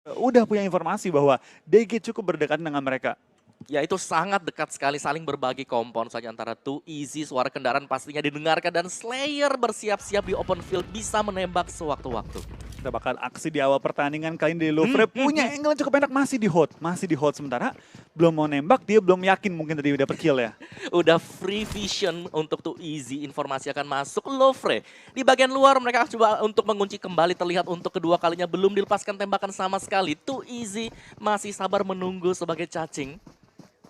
udah punya informasi bahwa DG cukup berdekatan dengan mereka. Ya itu sangat dekat sekali, saling berbagi kompon saja antara Too Easy. Suara kendaraan pastinya didengarkan dan Slayer bersiap-siap di open field bisa menembak sewaktu-waktu. Kita bakal aksi di awal pertandingan kali ini di Louvre punya angle yang cukup enak, masih di hold sementara belum mau nembak, dia belum yakin mungkin tadi udah kill ya. Udah free vision untuk Too Easy, informasi akan masuk Louvre. Di bagian luar mereka coba untuk mengunci kembali, terlihat untuk kedua kalinya belum dilepaskan tembakan sama sekali. Too Easy masih sabar menunggu sebagai cacing.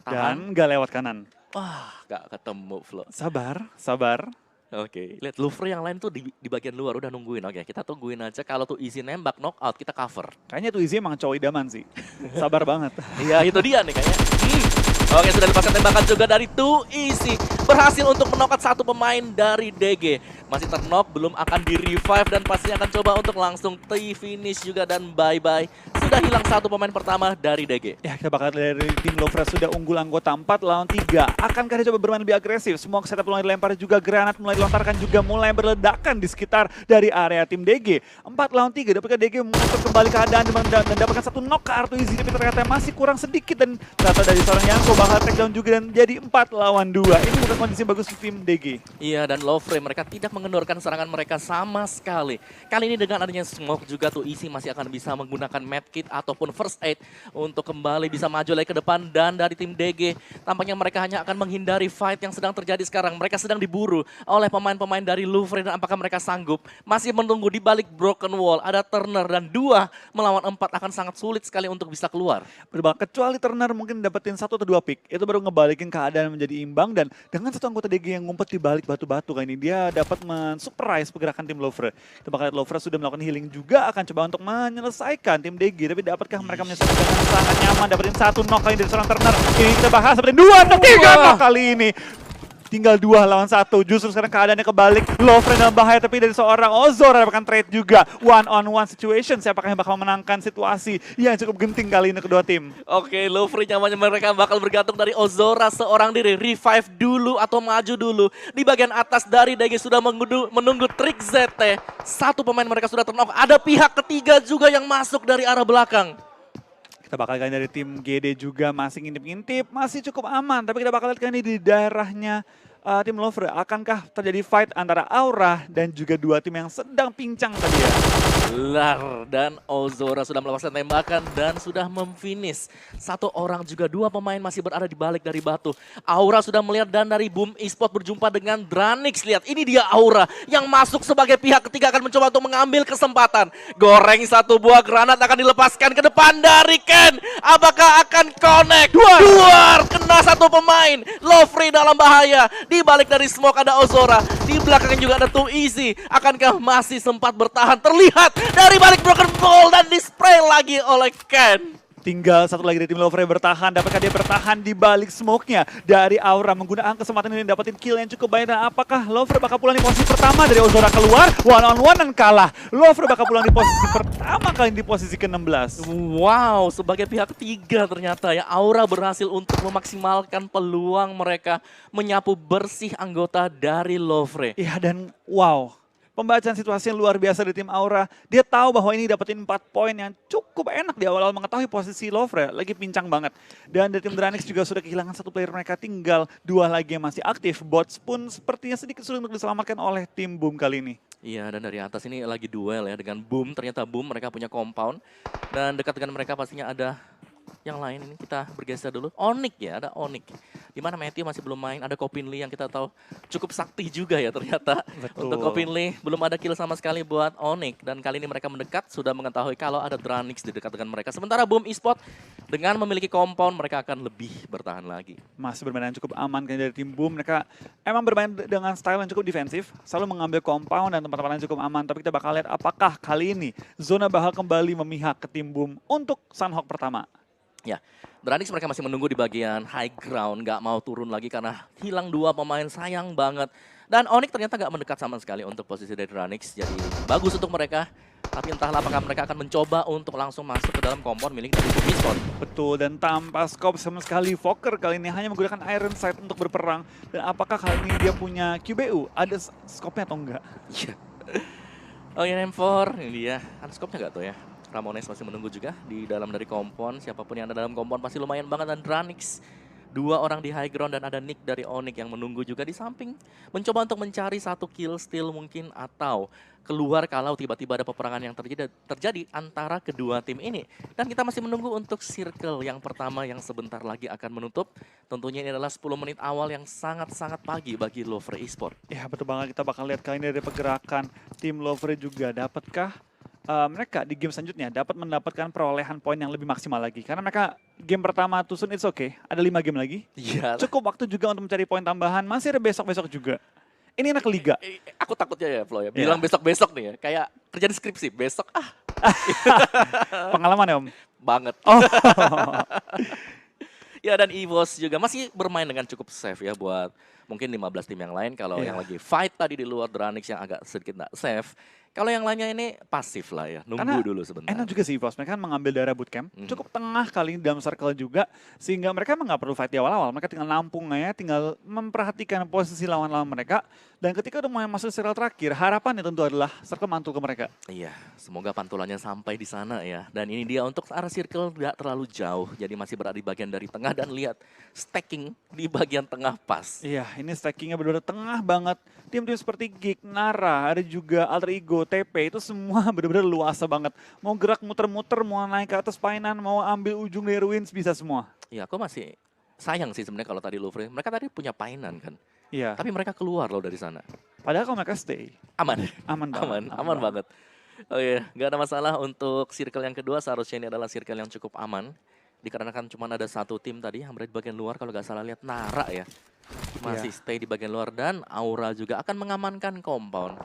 Dan gak lewat kanan. Wah, gak ketemu Flo. Sabar. Oke, lihat Louvre yang lain tuh di bagian luar udah nungguin. Oke, kita tungguin aja kalau Too Easy nembak knockout kita cover. Kayaknya Too Easy emang cowok idaman sih. Sabar banget. Iya, itu dia nih kayaknya. Oke, sudah lepaskan tembakan juga dari Too Easy. Berhasil untuk menokot satu pemain dari DG. Masih terknock, belum akan di-revive dan pastinya akan coba untuk langsung T-finish juga dan bye-bye. Sudah hilang satu pemain pertama dari DG. Ya, kita bakal dari tim Louvre sudah unggul anggota 4 lawan 3. Akankah dia coba bermain lebih agresif? Semua setup mulai dilempar juga, granat mulai dilontarkan juga, mulai berledakan di sekitar dari area tim DG. 4 lawan 3, dapatkan DG untuk kembali keadaan dan mendapatkan satu knock ke Artu Easy, tapi ternyata masih kurang sedikit dan ternyata dari seorang Yanko bakal takedown juga dan jadi 4 lawan 2. Ini bukan kondisi bagus tim DG. Iya, dan Louvre mereka tidak mengendorkan serangan mereka sama sekali. Kali ini dengan adanya smoke juga Too Easy masih akan bisa menggunakan medkit ataupun first aid untuk kembali bisa maju lagi ke depan. Dan dari tim DG tampaknya mereka hanya akan menghindari fight yang sedang terjadi sekarang. Mereka sedang diburu oleh pemain-pemain dari Louvre dan apakah mereka sanggup? Masih menunggu di balik broken wall. Ada Turner dan 2 melawan 4 akan sangat sulit sekali untuk bisa keluar. Kecuali Turner mungkin dapetin 1 atau 2 pick, itu baru ngebalikin keadaan menjadi imbang. Dan dengan satu anggota DG yang ngumpet di balik batu-batu kayak ini, dia dapat surprise pergerakan tim Louvre. Kita bakal lihat Louvre sudah melakukan healing juga, akan coba untuk menyelesaikan tim DG. Tapi dapatkah mereka menyelesaikan dengan sangat nyaman, dapetin 1 knock kali ini dari seorang Turner. Ini kita bahas, dapetin 2 knock, 3 knock kali ini. Tinggal 2 lawan 1, justru sekarang keadaannya kebalik. Louvre dalam bahaya, tapi dari seorang Ozora dapatkan trade juga. One on one situation, siapakah yang bakal menangkan situasi yang cukup genting kali ini kedua tim. Oke, Louvre nyamannya mereka bakal bergantung dari Ozora seorang diri. Revive dulu atau maju dulu. Di bagian atas dari DG sudah menunggu trik ZT. Satu pemain mereka sudah terknock. Ada pihak ketiga juga yang masuk dari arah belakang. Kita bakal lihat dari tim GD juga masih ngintip-ngintip, masih cukup aman. Tapi kita bakal lihat ini di daerahnya tim Louvre. Akankah terjadi fight antara Aura dan juga 2 tim yang sedang pincang tadi ya? Lar dan Ozora sudah melepaskan tembakan dan sudah memfinish. Satu orang juga 2 pemain masih berada di balik dari batu. Aura sudah melihat dan dari Boom Esports berjumpa dengan Dranix. Lihat, ini dia Aura yang masuk sebagai pihak ketiga akan mencoba untuk mengambil kesempatan. Goreng 1 buah granat akan dilepaskan ke depan dari Ken. Apakah akan connect? Duar kena 1 pemain. Louvre dalam bahaya. Di balik dari smoke ada Ozora. Di belakangnya juga ada Too Easy. Akankah masih sempat bertahan? Terlihat dari balik broken ball dan di-spray lagi oleh Ken. Tinggal 1 lagi dari tim Louvre bertahan. Dapatkah dia bertahan di balik smoke-nya dari Aura menggunakan kesempatan ini dapetin kill yang cukup banyak. Dan apakah Louvre bakal pulang di posisi pertama dari Ozora keluar? One on one dan kalah. Louvre bakal pulang di posisi pertama kali di posisi ke-16. Wow, sebagai pihak ketiga ternyata ya Aura berhasil untuk memaksimalkan peluang mereka menyapu bersih anggota dari Louvre. Iya, dan wow. Pembacaan situasi yang luar biasa dari tim Aura. Dia tahu bahwa ini dapetin 4 poin yang cukup enak di awal-awal mengetahui posisi Louvre. Lagi pincang banget. Dan dari tim Dranix juga sudah kehilangan 1 player mereka. Tinggal 2 lagi yang masih aktif. Bots pun sepertinya sedikit sulit untuk diselamatkan oleh tim Boom kali ini. Iya, dan dari atas ini lagi duel ya dengan Boom. Ternyata Boom mereka punya compound. Dan dekat dengan mereka pastinya ada yang lain. Ini kita bergeser dulu. Onyx ya, ada Onyx. Dimana Matthew masih belum main, ada Kopinli yang kita tahu cukup sakti juga ya ternyata. Betul. Untuk Kopinli belum ada kill sama sekali buat Onyx. Dan kali ini mereka mendekat, sudah mengetahui kalau ada Dranix di dekat dengan mereka. Sementara Boom Esports dengan memiliki compound mereka akan lebih bertahan lagi. Masih bermain yang cukup aman kan dari tim Boom. Mereka emang bermain dengan style yang cukup defensif. Selalu mengambil compound dan tempat-tempat yang cukup aman. Tapi kita bakal lihat apakah kali ini Zona bakal kembali memihak ke tim Boom untuk Sunhawk pertama. Ya, Dranix mereka masih menunggu di bagian high ground, nggak mau turun lagi karena hilang 2 pemain, sayang banget. Dan Onyx ternyata nggak mendekat sama sekali untuk posisi dari Dranix, jadi bagus untuk mereka. Tapi entahlah apakah mereka akan mencoba untuk langsung masuk ke dalam kompon milik dari Boom. Betul, dan tanpa scope sama sekali. Fokker kali ini hanya menggunakan Iron Sight untuk berperang. Dan apakah kali ini dia punya QBU? Ada scope-nya atau enggak? Iya. Oh ya, M4, ini dia. Ada scope-nya nggak tuh ya? Ramones masih menunggu juga di dalam dari kompon. Siapapun yang ada dalam kompon pasti lumayan banget. Dan Dranix, dua orang di high ground dan ada Nick dari Onyx yang menunggu juga di samping. Mencoba untuk mencari satu kill steal mungkin atau keluar kalau tiba-tiba ada peperangan yang terjadi antara kedua tim ini. Dan kita masih menunggu untuk circle yang pertama yang sebentar lagi akan menutup. Tentunya ini adalah 10 menit awal yang sangat-sangat pagi bagi Lover Esports. Ya betul banget, kita bakal lihat kali ini dari pergerakan tim Lover juga. Dapatkah mereka di game selanjutnya dapat mendapatkan perolehan poin yang lebih maksimal lagi? Karena mereka game pertama Tusun it's okay, ada 5 game lagi. Iya. Cukup waktu juga untuk mencari poin tambahan, masih ada besok-besok juga. Ini enak liga. Aku takutnya ya Flo ya, bilang besok-besok nih ya, kayak kerjaan skripsi, besok Pengalaman ya Om? banget. Oh. Ya dan EVOS juga masih bermain dengan cukup safe ya buat mungkin 15 tim yang lain. Kalau yang lagi fight tadi di luar Dranix yang agak sedikit nggak safe. Kalau yang lainnya ini pasif lah ya, nunggu dulu sebentar. Enak juga sih EVOS, mereka kan mengambil daerah bootcamp, cukup tengah kali ini dalam circle juga, sehingga mereka nggak perlu fight di awal-awal, mereka tinggal nampung aja, tinggal memperhatikan posisi lawan-lawan mereka, dan ketika udah mulai masuk circle terakhir, harapannya tentu adalah circle mantul ke mereka. Iya, semoga pantulannya sampai di sana ya. Dan ini dia untuk arah circle tidak terlalu jauh, jadi masih berada di bagian dari tengah dan lihat stacking di bagian tengah pas. Iya, ini stackingnya benar-benar tengah banget. Tim-tim seperti Geek, Nara, ada juga Alter Ego, TP, itu semua benar-benar luasa banget. Mau gerak muter-muter, mau naik ke atas painan, mau ambil ujung dari Ruins, bisa semua. Iya, aku masih sayang sih sebenarnya kalau tadi Louvre. Mereka tadi punya painan kan, Iya, tapi mereka keluar loh dari sana. padahal kalau mereka stay, Aman, aman banget. aman banget. Oh iya, nggak ada masalah untuk circle yang kedua. Seharusnya ini adalah circle yang cukup aman. Dikarenakan cuma ada satu tim tadi yang berada di bagian luar. Kalau nggak salah lihat Nara ya, masih stay di bagian luar. Dan Aura juga akan mengamankan compound.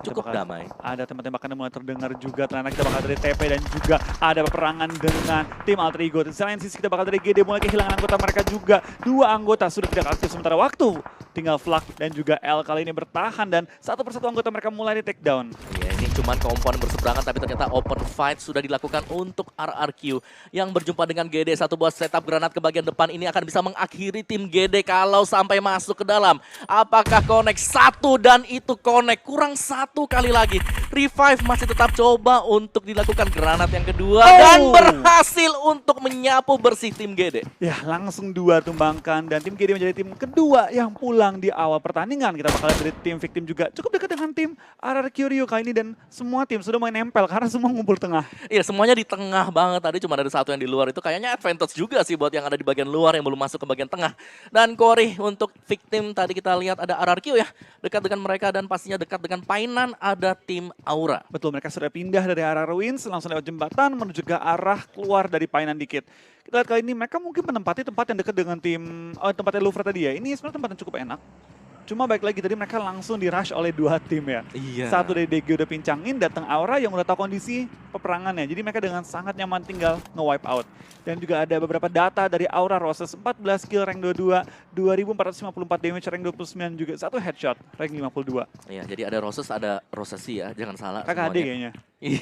Cukup damai. Ada tembakan yang mulai terdengar juga. Ternyata kita bakal dari TP dan juga ada peperangan dengan tim Alter Ego. Di selain sisi kita bakal dari GD mulai kehilangan anggota mereka juga. 2 anggota sudah tidak aktif sementara waktu. Tinggal Flak dan juga L kali ini bertahan dan satu persatu anggota mereka mulai di take down. Ya, ini cuma komponen berseberangan tapi ternyata open fight sudah dilakukan untuk RRQ yang berjumpa dengan GD. Satu buah setup granat ke bagian depan ini akan bisa mengakhiri tim GD kalau sampai masuk ke dalam. Apakah connect satu dan itu connect kurang satu kali lagi. Revive masih tetap coba untuk dilakukan granat yang kedua dan berhasil untuk menyapu bersih tim GD. Ya langsung 2 tumbangkan dan tim GD menjadi tim kedua yang pulang di awal pertandingan. Kita bakal lihat dari tim victim juga cukup dekat dengan tim RRQ Rio kali ini dan semua tim sudah main nempel karena semua ngumpul tengah. Iya semuanya di tengah banget, tadi cuma ada satu yang di luar, itu kayaknya advantage juga sih buat yang ada di bagian luar yang belum masuk ke bagian tengah. Dan Corey untuk victim tadi kita lihat ada RRQ ya, dekat dengan mereka dan pastinya dekat dengan Painan ada tim Aura. Betul, mereka sudah pindah dari arah Ruins langsung lewat jembatan menuju ke arah keluar dari Painan dikit. Kita lihat kali ini mereka mungkin menempati tempat yang dekat dengan tim tempatnya Louvre tadi ya. Ini sebenarnya tempat yang cukup enak. Cuma baik lagi tadi mereka langsung di-rush oleh 2 tim ya. Iya. Satu dari DG udah pincangin, datang Aura yang udah tahu kondisi peperangannya. Jadi mereka dengan sangat nyaman tinggal nge-wipe out. Dan juga ada beberapa data dari Aura Roses, 14 kill rank 22, 2454 damage rank 29 juga. Satu headshot rank 52. Iya, jadi ada Roses, ada Rosesi ya, jangan salah. Kakak adik kayaknya.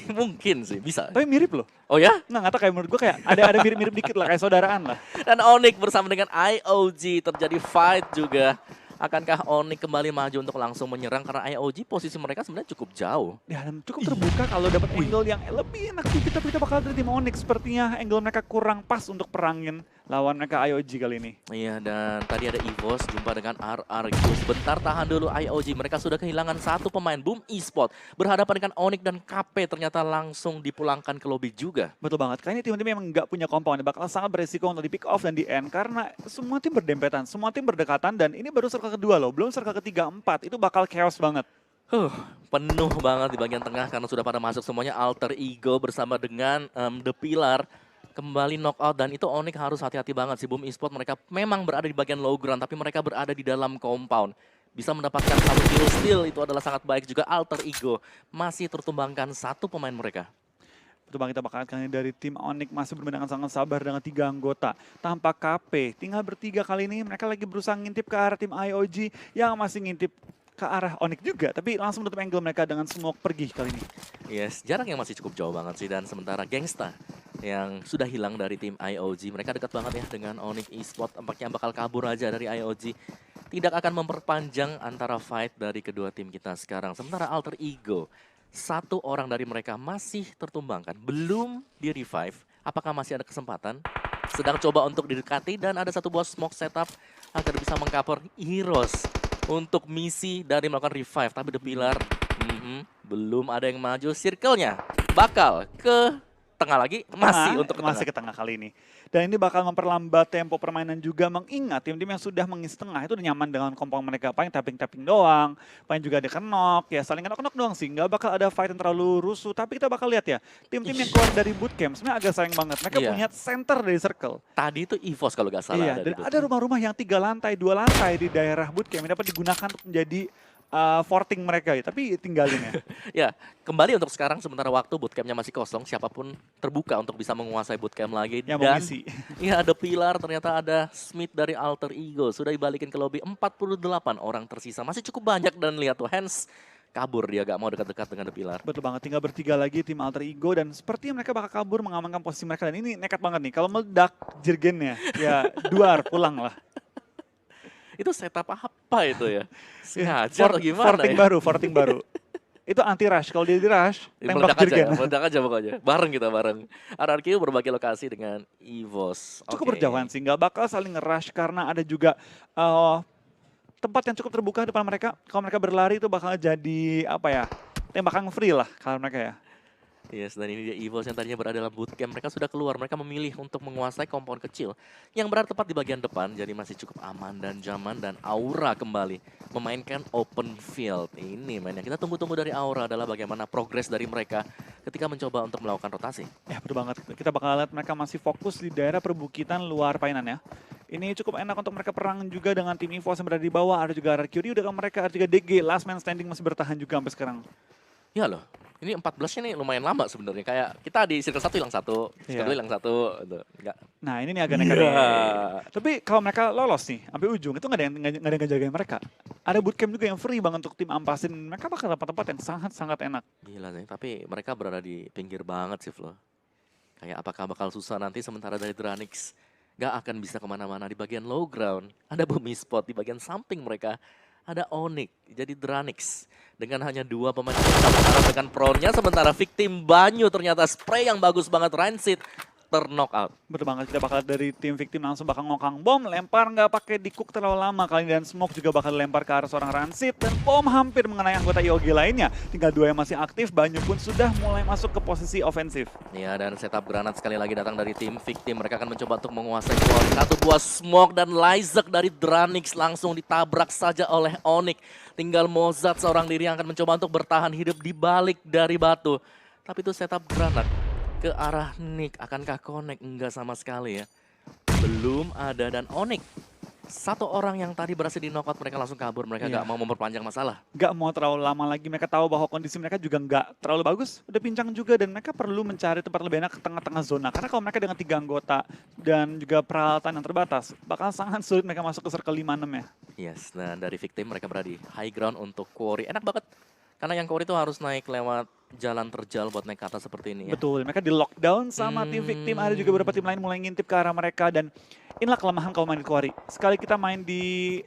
Mungkin sih, bisa. Tapi mirip loh. Oh ya? Nggak tahu kayak menurut gue kayak ada mirip-mirip dikit lah, kayak saudaraan lah. Dan Onyx bersama dengan IOG terjadi fight juga. Akankah Onyx kembali maju untuk langsung menyerang karena IOG posisi mereka sebenarnya cukup jauh. Ya dan cukup terbuka kalau dapat angle yang lebih enak sih kita bakal dari tim Onyx. Sepertinya angle mereka kurang pas untuk perangin lawan mereka IOG kali ini. Iya dan tadi ada EVOS jumpa dengan RRQ. Sebentar tahan dulu IOG, mereka sudah kehilangan satu pemain. Boom Esports berhadapan dengan Onyx dan KP ternyata langsung dipulangkan ke lobby juga. Betul banget, kayaknya tim-tim yang nggak punya compound bakal sangat beresiko untuk di pick off dan di end. Karena semua tim berdempetan, semua tim berdekatan dan ini baru circle kedua loh. Belum circle ketiga, 4, itu bakal chaos banget. Penuh banget di bagian tengah karena sudah pada masuk semuanya. Alter Ego bersama dengan The Pillar kembali knockout dan itu Onyx harus hati-hati banget sih. Boom Esports mereka memang berada di bagian low ground tapi mereka berada di dalam compound. Bisa mendapatkan satu kill steal itu adalah sangat baik juga. Alter Ego masih tertumbangkan satu pemain mereka. Itu bang kita bakal kali dari tim Onyx masih bermain dengan sangat sabar dengan 3 anggota. Tanpa KP, tinggal bertiga kali ini mereka lagi berusaha ngintip ke arah tim IOG yang masih ngintip ke arah Onyx juga. Tapi langsung menutup angle mereka dengan smoke pergi kali ini. Yes, jaraknya masih cukup jauh banget sih dan sementara Gangsta yang sudah hilang dari tim IOG. Mereka dekat banget ya dengan Onyx Esports, tampaknya bakal kabur aja dari IOG. Tidak akan memperpanjang antara fight dari kedua tim kita sekarang. Sementara Alter Ego Satu orang dari mereka masih tertumbangkan, belum di revive. Apakah masih ada kesempatan? Sedang coba untuk didekati dan ada satu buah smoke setup agar bisa mengcover Heroes untuk misi dari melakukan revive. Tapi The Pillar belum ada yang maju. Circle-nya bakal ke tengah lagi, masih untuk ke masih tengah. ke tengah kali ini. Dan ini bakal memperlambat tempo permainan juga, mengingat tim-tim yang sudah mengisi tengah itu udah nyaman dengan kompon mereka. Paling tapping-tapping doang, paling juga ada kenok, ya saling kenok-kenok doang sih. Nggak bakal ada fight yang terlalu rusuh. Tapi kita bakal lihat ya, tim-tim yang keluar dari bootcamp sebenarnya agak sayang banget. Mereka Iya. punya center dari circle. Tadi itu EVOS kalau nggak salah. Iya, ada dan di ada rumah-rumah yang 3 lantai, 2 lantai di daerah bootcamp yang dapat digunakan untuk menjadi forting mereka ya, tapi tinggalin ya. Ya, kembali untuk sekarang sementara waktu bootcampnya masih kosong, siapapun terbuka untuk bisa menguasai bootcamp lagi. Yang mau Dan ngisi. ya ada Pilar, ternyata ada Smith dari Alter Ego. Sudah dibalikin ke lobby, 48 orang tersisa. Masih cukup banyak dan lihat tuh, Hans kabur dia, gak mau dekat-dekat dengan The Pilar. Betul banget, tinggal bertiga lagi tim Alter Ego dan sepertinya mereka bakal kabur mengamankan posisi mereka. Dan ini nekat banget nih, kalau meledak Jirgennya, ya duar, pulang lah. Itu setup apa itu ya? Sengaja atau gimana Forting ya? forting baru. Itu anti rush, kalau dia di rush, tembak Meledak aja, Jirgen. meledak aja pokoknya. Bareng kita bareng. RRQ berbagi lokasi dengan EVOS. Cukup Oke. berjauhan sih, nggak bakal saling nge-rush karena ada juga tempat yang cukup terbuka depan mereka. Kalau mereka berlari itu bakal jadi apa ya, tembakan free lah kalau mereka ya. Yes, dan ini dia EVOS yang tadinya berada dalam bootcamp. Mereka sudah keluar, mereka memilih untuk menguasai kompon kecil yang berada tepat di bagian depan. Jadi masih cukup aman dan nyaman, dan Aura kembali memainkan open field. Ini main yang kita tunggu-tunggu dari Aura adalah bagaimana progres dari mereka ketika mencoba untuk melakukan rotasi. Ya betul banget, kita bakal lihat mereka masih fokus di daerah perbukitan luar Painan ya. Ini cukup enak untuk mereka perang juga dengan tim EVOS yang berada di bawah. Ada juga RRQ udah mereka, ada juga DG, last man standing masih bertahan juga sampai sekarang. Ya loh, ini 14-nya nih lumayan lama sebenarnya. Kayak kita di circle 1 hilang 1, circle 2 hilang 1. Gitu. Enggak. Nah ini nih agak nekat. Iya. Tapi kalau mereka lolos nih sampai ujung itu nggak ada yang ngejagain mereka. Ada bootcamp juga yang free banget untuk tim Ampasin. Mereka bakal dapat tempat yang sangat-sangat enak. Gila sih, tapi mereka berada di pinggir banget sih, Flo. Kayak apakah bakal susah nanti sementara dari Dranix gak akan bisa kemana-mana di bagian low ground. Ada Bumi Spot di bagian samping mereka. Ada Onyx, jadi Dranix. Dengan hanya 2 pemain sama dengan pro-nya, sementara victim Banyu ternyata spray yang bagus banget, Rancid ter-knock out. Betul banget, kita bakal dari tim victim langsung bakal ngokang bom, lempar nggak pakai dikuk terlalu lama kali, dan smoke juga bakal lempar ke arah seorang Rancid, dan bom hampir mengenai anggota IOG lainnya. Tinggal 2 yang masih aktif, Banyu pun sudah mulai masuk ke posisi ofensif. Ya, dan setup granat sekali lagi datang dari tim victim. Mereka akan mencoba untuk menguasai Onyx. Satu buah smoke dan Lyzek dari Dranix langsung ditabrak saja oleh Onyx. Tinggal Mozart seorang diri yang akan mencoba untuk bertahan hidup di balik dari batu. Tapi itu setup granat ke arah Nick. Akankah connect? Enggak sama sekali ya. Belum ada, dan Onyx, satu orang yang tadi berhasil di knockout, mereka langsung kabur. Mereka Iya. gak mau memperpanjang masalah. Nggak mau terlalu lama lagi, mereka tahu bahwa kondisi mereka juga nggak terlalu bagus, udah pincang juga, dan mereka perlu mencari tempat lebih enak ke tengah-tengah zona. Karena kalau mereka dengan 3 anggota dan juga peralatan yang terbatas, bakal sangat sulit mereka masuk ke circle 5-6 ya. Yes, dan dari victim mereka berada di high ground untuk quarry. Enak banget, karena yang quarry itu harus naik lewat jalan terjal buat naik ke atas seperti ini ya. Betul, mereka di lockdown sama tim victim, ada juga beberapa tim lain mulai ngintip ke arah mereka, dan inilah kelemahan kalau main di quarry. Sekali kita main di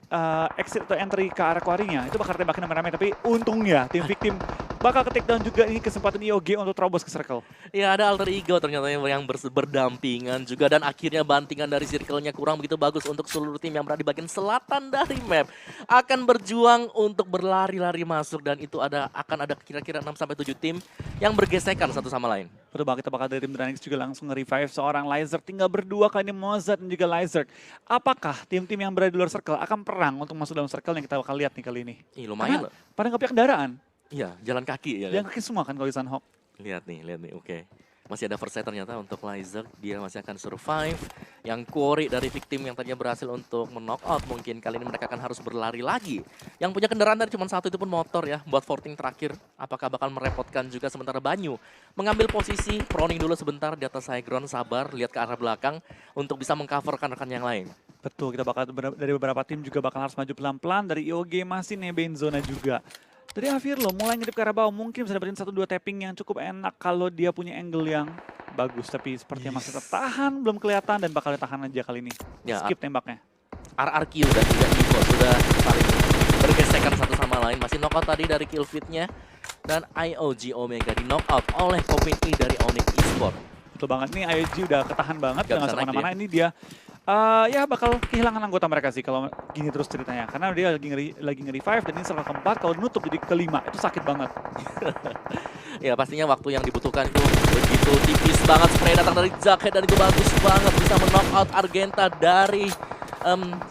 exit atau entry ke arah quarry-nya, itu bakal tembakin rame-rame, tapi untungnya tim victim bakal ke take down juga. Ini kesempatan IOG untuk terobos ke circle. Ya, ada Alter Ego ternyata yang berdampingan juga, dan akhirnya bantingan dari circle-nya kurang begitu bagus untuk seluruh tim yang berada di bagian selatan dari map. Akan berjuang untuk berlari-lari masuk, dan itu akan ada kira-kira 6-7 tim yang bergesekan satu sama lain. Betul banget, kita bakal dari tim Dranix juga langsung nge-revive seorang Lyzerk. Tinggal berdua kali ini Mozart dan juga Lyzerk. Apakah tim-tim yang berada di luar circle akan perang untuk masuk dalam circle yang kita bakal lihat nih kali ini? Ih, lumayan loh. Pada nggak punya kendaraan. Iya, jalan kaki ya. Yang kaki semua kan kalau di Sunhawk. Lihat nih, oke. Masih ada first sight ternyata untuk Lyzerk, dia masih akan survive. Yang quarry dari victim yang tadinya berhasil untuk men-knock out, mungkin kali ini mereka akan harus berlari lagi. Yang punya kendaraan dari cuma satu, itu pun motor ya, buat forting terakhir. Apakah bakal merepotkan juga, sementara Banyu mengambil posisi, proning dulu sebentar di atas high ground, sabar, lihat ke arah belakang untuk bisa mengcover rekan-rekan yang lain. Betul, kita bakal dari beberapa tim juga bakal harus maju pelan-pelan. Dari IOG masih nebein zona juga. Dari Avirlo mulai ngintip ke arah bawah, mungkin bisa dapetin 1-2 tapping yang cukup enak kalau dia punya angle yang bagus. Tapi sepertinya masih tertahan, belum kelihatan, dan bakal ditahan aja kali ini. Ya, Skip tembaknya. RRQ dan juga Evo sudah saling bergesekan satu sama lain. Masih knockout tadi dari kill feed-nya. Dan IOG Omega di knockout oleh Kopin E dari Onyx Esports. Betul banget nih, IOG udah ketahan banget, Gak nggak bisa naik kemana-mana. Ini dia ya bakal kehilangan anggota mereka sih kalau gini terus ceritanya. Karena dia lagi nge-revive dan ini circle keempat, kalau nutup jadi kelima, itu sakit banget. Ya pastinya waktu yang dibutuhkan itu begitu tipis banget. Spray datang dari Jughead dan itu bagus banget bisa men-knockout Argenta dari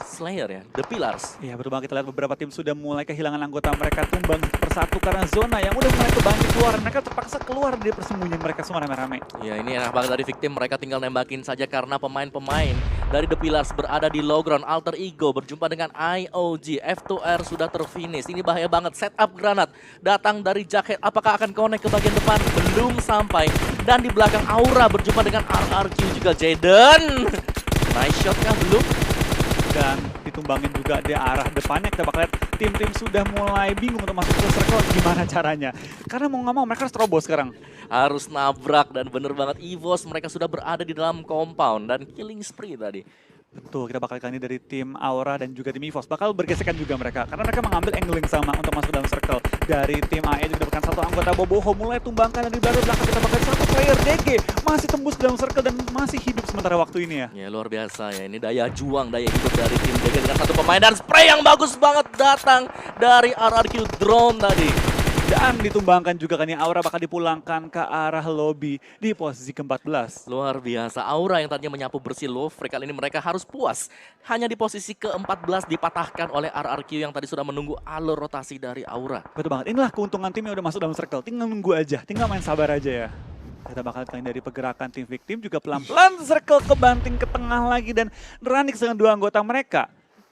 Slayer ya, The Pillars. Iya betul banget, kita lihat beberapa tim sudah mulai kehilangan anggota mereka tumbang persatu karena zona yang udah mulai kebanting keluar. Mereka terpaksa keluar dari persembunyian mereka semua rame-rame. Ya ini enak banget dari victim, mereka tinggal nembakin saja karena pemain-pemain dari The Pillars berada di low ground. Alter Ego berjumpa dengan IOG, F2R sudah terfinish. Ini bahaya banget, setup granat datang dari Jughead. Apakah akan connect ke bagian depan? Belum sampai. Dan di belakang Aura berjumpa dengan RRQ juga. Jaden, nice shot kah? Belum. Dan ditumbangin juga di arah depannya. Kita bakal lihat tim-tim sudah mulai bingung untuk masuk ke circle, gimana caranya. Karena mau nggak mau mereka harus terobos sekarang. Harus nabrak dan bener banget EVOS mereka sudah berada di dalam compound dan killing spree tadi. Betul, kita bakal kali ini dari tim Aura dan juga tim EVOS bakal bergesekan juga mereka. Karena mereka mengambil angle yang sama untuk masuk dalam circle. Dari tim AE juga dapatkan satu anggota Boboho mulai tumbangkan dari baru belakang. Kita bakal satu player DG masih tembus dalam circle dan masih hidup sementara waktu ini ya. Ya luar biasa ya, ini daya juang, daya hidup dari tim DG dengan satu pemain. Dan spray yang bagus banget datang dari RRQ Drone tadi. Dan ditumbangkan juga kan, Aura bakal dipulangkan ke arah lobby di posisi ke-14. Luar biasa, Aura yang tadinya menyapu bersih Lovre, kali ini mereka harus puas. Hanya di posisi ke-14 dipatahkan oleh RRQ yang tadi sudah menunggu alur rotasi dari Aura. Betul banget, inilah keuntungan tim yang udah masuk dalam circle. Tinggal nunggu aja, tinggal main sabar aja ya. Kita bakal kalian dari pergerakan tim victim juga pelan-pelan circle kebanting ke tengah lagi. Dan Ranix dengan dua anggota mereka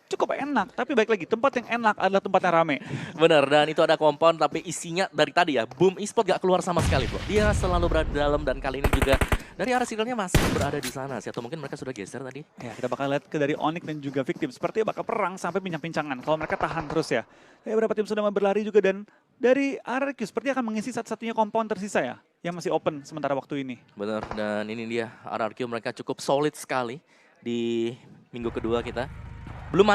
cukup enak, tapi baik lagi tempat yang enak adalah tempat yang rame. Bener, dan itu ada compound tapi isinya dari tadi ya, Boom Esports gak keluar sama sekali bro. Dia selalu berada di dalam dan kali ini juga dari arah circle-nya masih berada di sana sih. Atau mungkin mereka sudah geser tadi. Ya, kita bakal lihat ke dari Onyx dan juga victim. Sepertinya bakal perang sampai pincang-pincangan kalau mereka tahan terus ya. Beberapa tim sudah berlari juga dan dari RRQ sepertinya akan mengisi satu-satunya compound tersisa ya, yang masih open sementara waktu ini. Bener, dan ini dia RRQ mereka cukup solid sekali di minggu kedua kita. Belum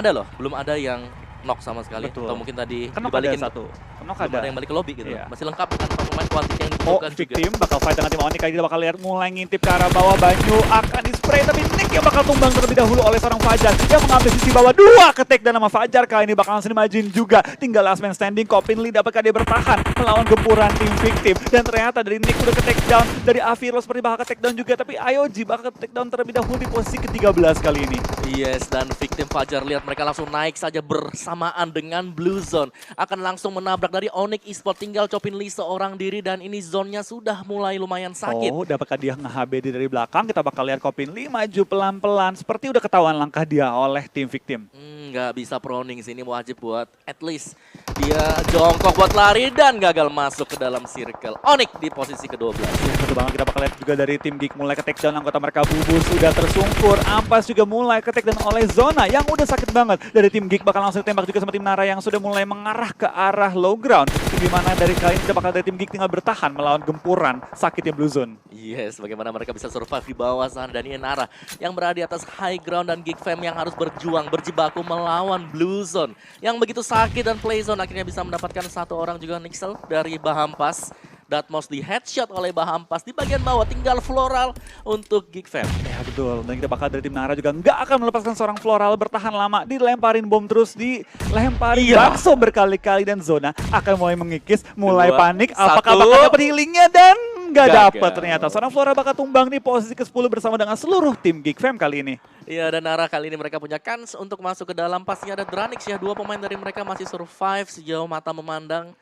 ada yang knock sama sekali. Betul. Atau mungkin tadi Kenok dibalikin ada satu. Kenok belum ada. ada yang balik ke lobby gitu. Iya. Masih lengkap dengan pemain kuantik yang Oh, dibutuhkan juga. victim bakal fight dengan tim Onyx. Kali kita bakal lihat mulai ngintip ke arah bawah. Banyu akan di-spray, tapi Nick yang bakal tumbang terlebih dahulu oleh seorang Fajar. Dia mengambil sisi bawah, dua ke take dan nama Fajar. Kali ini bakal langsung dimajuin juga. Tinggal last man standing, Kopin Lee dapatkah dia bertahan melawan gempuran tim victim. Dan ternyata dari Nick udah ke take down, dari Aviro seperti bakal ke take down juga. Tapi IOG bakal ke take down terlebih dahulu di posisi ke-13 kali ini. Yes, dan victim Fajar lihat mereka langsung naik saja bersamaan dengan Blue Zone. Akan langsung menabrak dari Onyx Esports, tinggal Kopin Lee seorang diri dan ini zone-nya sudah mulai lumayan sakit. Oh, dapatkah dia nge-HBD dari belakang? Kita bakal lihat Kopin Lee maju pelan-pelan. Seperti udah ketahuan langkah dia oleh tim victim. Nggak bisa proning sini, wajib buat at least dia jongkok buat lari dan gagal masuk ke dalam circle. Onyx di posisi ke-12. Ya, betul banget. Kita bakal lihat juga dari tim Geek mulai ke take down anggota mereka. Bubu sudah tersungkur. Ampas juga mulai ke take down oleh Zona yang udah sakit banget. Dari tim Geek bakal langsung tembak juga sama tim Nara yang sudah mulai mengarah ke arah low ground. Dimana dari kali ini kita bakal dari tim Geek tinggal bertahan melawan gempuran sakitnya Blue Zone. Yes, bagaimana mereka bisa survive di bawah sana. Dan ini Nara yang berada di atas high ground dan Geek Fam yang harus berjuang, berjibaku melawan Blue Zone. Yang begitu sakit dan Play Zone akhirnya bisa mendapatkan satu orang juga Nixel dari Bahampas. Datmos di headshot oleh Bahampas di bagian bawah, tinggal Floral untuk Geek Fam. Ya betul, dan kita bakal dari tim Nara juga nggak akan melepaskan seorang Floral bertahan lama, dilemparin bom terus, dilemparin bakso berkali-kali dan Zona akan mulai mengikis, mulai Dua, panik, apakah satu. bakal dapat healingnya dan nggak Gagal. dapat ternyata. Seorang Floral bakal tumbang di posisi ke-10 bersama dengan seluruh tim Geek Fam kali ini. Iya, dan Nara kali ini mereka punya kans untuk masuk ke dalam. Pastinya ada Dranix ya, dua pemain dari mereka masih survive sejauh mata memandang.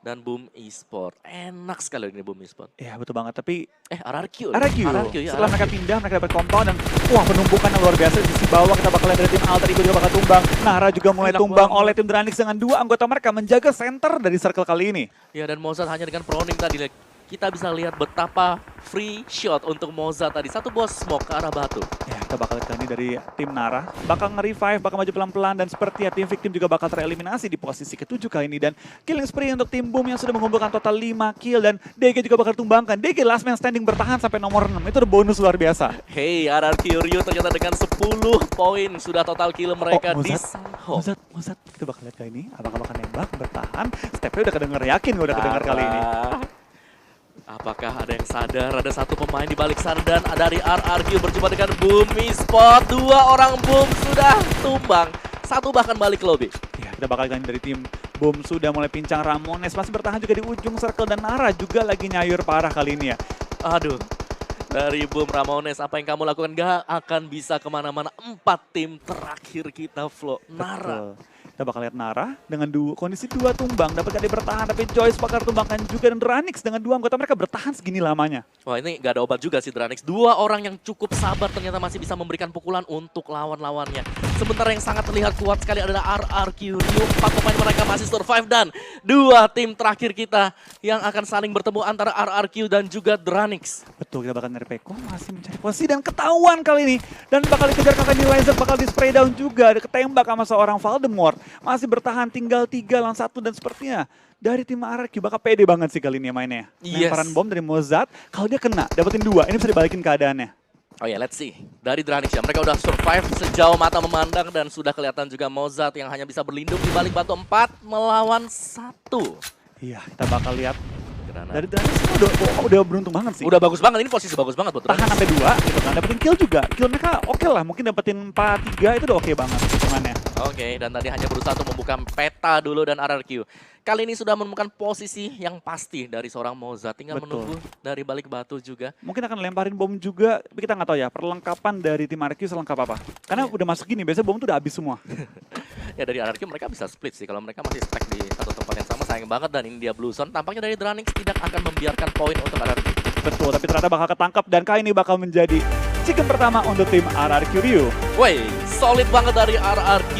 Dan Boom Esports, enak sekali ini Boom Esports. Ya betul banget, tapi RRQ RRQ, ya, setelah RRQ. mereka pindah, mereka dapat compound dan wah penumpukan yang luar biasa di sisi bawah. Kita bakal lihat dari tim Alter Ego juga bakal tumbang. Nara juga mulai Enak tumbang banget. oleh tim Dranix dengan dua anggota mereka menjaga center dari circle kali ini. Ya, dan Mozart hanya dengan proning tadi kita bisa lihat betapa free shot untuk Moza tadi. Satu bos smoke ke arah batu. Ya, kita bakal lihat kali ini dari tim Nara. Bakal nge-revive, bakal maju pelan-pelan. Dan sepertinya tim Victim juga bakal tereliminasi di posisi ke-7 kali ini. Dan killing spree untuk tim Boom yang sudah mengumpulkan total 5 kill. Dan DG juga bakal tumbangkan. DG last man standing bertahan sampai nomor 6. Itu udah bonus luar biasa. Hey, RRQ Ryu ternyata dengan 10 poin sudah total kill mereka di Mozart. Sangho. Mozart. Kita bakal lihat kali ini. Apakah bakal nembak, bertahan. Stepnya udah kedenger, yakin udah kedenger kali ini. Apakah ada yang sadar ada satu pemain di balik sana dan dari RRQ berjumpa dengan Boom Esport. 2 orang Boom sudah tumbang. 1 bahkan balik ke lobby. Ya, kita bakal ganti dari tim Boom sudah mulai pincang. Ramones masih bertahan juga di ujung circle dan Nara juga lagi nyayur parah kali ini ya. Aduh. Dari Boom Ramones, apa yang kamu lakukan gak akan bisa kemana-mana. 4 tim terakhir kita Flo. Nara. Betul. Kita bakal lihat Nara dengan kondisi 2 tumbang. Dapat gak bertahan, tapi Joyce bakal tumbangkan juga. Dan Dranix dengan 2 anggota mereka bertahan segini lamanya. Wah, ini gak ada obat juga sih Dranix. 2 orang yang cukup sabar ternyata masih bisa memberikan pukulan untuk lawan-lawannya. Sementara yang sangat terlihat kuat sekali adalah RRQ Ryu. 4 pemain mereka masih survive dan 2 tim terakhir kita yang akan saling bertemu antara RRQ dan juga Dranix. Betul, kita bakal nyari Peko, masih mencari posisi dan ketahuan kali ini. Dan bakal dikejar kakak Nilizer, bakal di spray down juga. Ada ketembak sama seorang Voldemort. Masih bertahan tinggal 3 lawan 1 dan sepertinya dari tim RRQ bakal pede banget sih kali ini mainnya. Yes. Lemparan bom dari Mozart, kalau dia kena dapetin 2, ini bisa dibalikin keadaannya. Oh ya, let's see. Dari Dranix ya, mereka udah survive sejauh mata memandang dan sudah kelihatan juga Mozart yang hanya bisa berlindung di balik batu 4 melawan 1. Iya, kita bakal lihat. Granat. Dari Dranix udah beruntung banget sih. Udah bagus banget, ini posisi bagus banget buat Tahan Dranix. sampai 2 gitu kan, dapetin kill juga. Kill mereka oke lah, mungkin dapetin 4-3 itu udah oke banget hitungannya. Oke, dan tadi hanya berusaha untuk membuka peta dulu dan RRQ. Kali ini sudah menemukan posisi yang pasti dari seorang Mozart. Tinggal Betul. menunggu dari balik batu juga. Mungkin akan lemparin bom juga, tapi kita nggak tahu ya perlengkapan dari tim RRQ selengkap apa. Karena udah masuk gini, biasanya bom tuh udah habis semua. Ya dari RRQ mereka bisa split sih. Kalau mereka masih stack di satu tempat yang sama, sayang banget. Dan ini dia Blue Zone. Tampaknya dari Dranix tidak akan membiarkan poin untuk RRQ. Betul, tapi ternyata bakal ketangkap dan kali ini bakal menjadi chicken pertama untuk tim RRQ Ryu. Woi, solid banget dari RRQ.